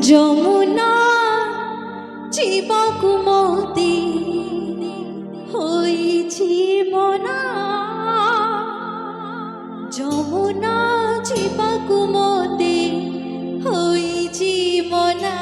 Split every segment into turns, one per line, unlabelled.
যমুনা জীবকু মতি হইছি মনা, যমুনা জীবকু মতি হইছি মনা।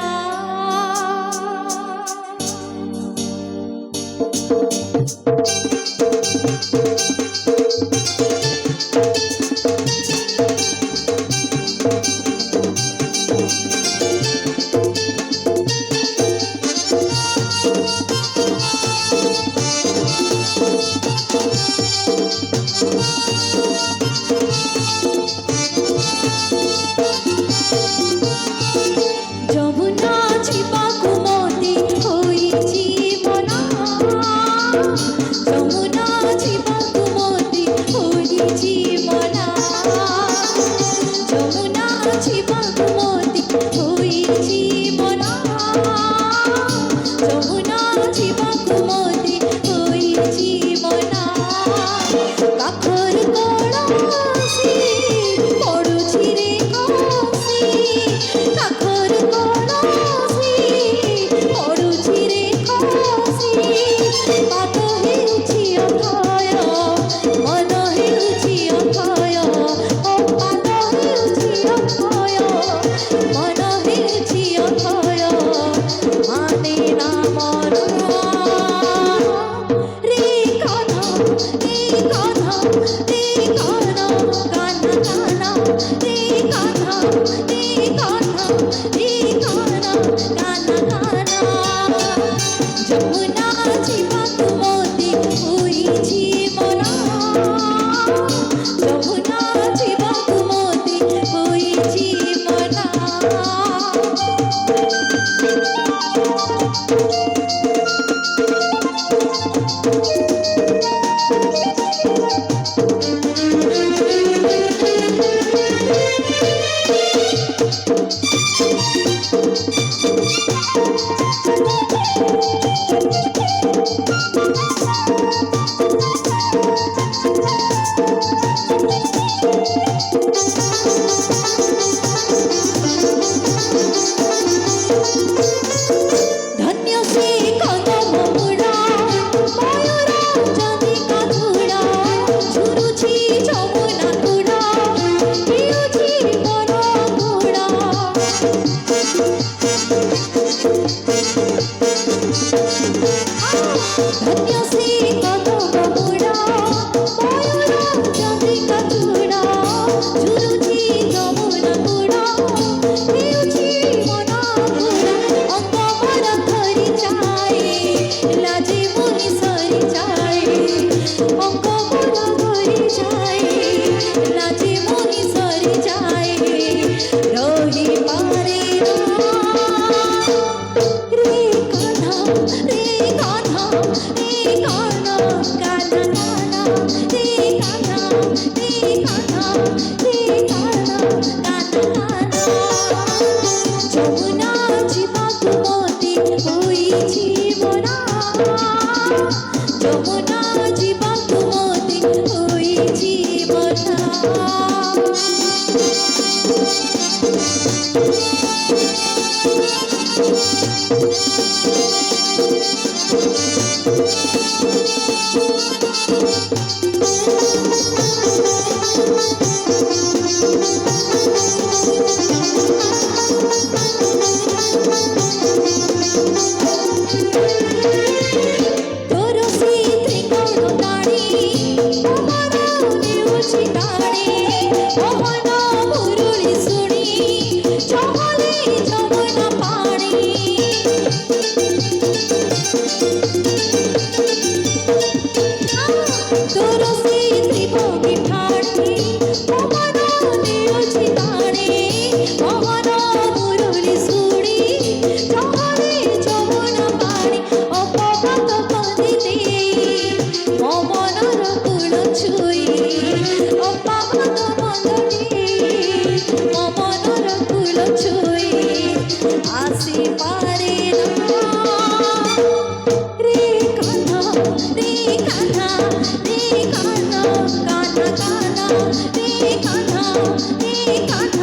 रे कान्हा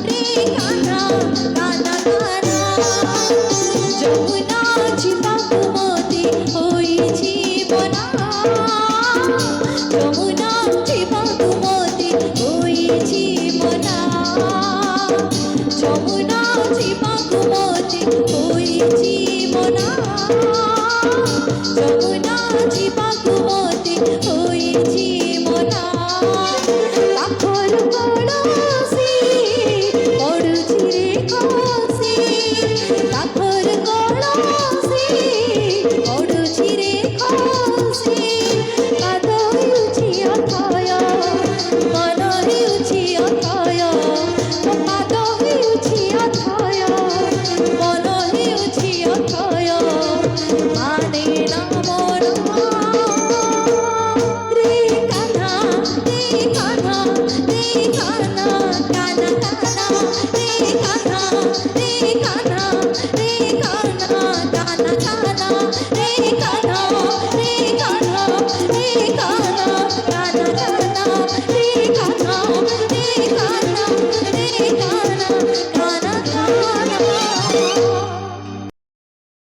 रे कान्हा कान्हा कान्हा মনা যমুনা জীবাকু মতে হইছি মনা যমুনা জীবাকু মতে হইছি মনা পাখর কলসি পড়ুছি রে খসি পাখর কলসি পড়ুছি রে খসি কাদ ହେଉଛି ଅଥୟ ମନ ହେଉଛି ଅଥୟ ମୋ ପାଦ ହେଉଛି ଅଥୟ ମନ ହେଉଛି ଅଥୟ ମାନେ ନା ମୋର ରେ କାହ୍ନା କାହ୍ନା କାହ୍ନା କାହ୍ନା ରେ କାହ୍ନା ରେ କାହ୍ନା ରେ କାହ୍ନା କାହ୍ନା କାହ୍ନା ରେ କାହ୍ନା ରେ କାହ୍ନା ରେ କାହ୍ନା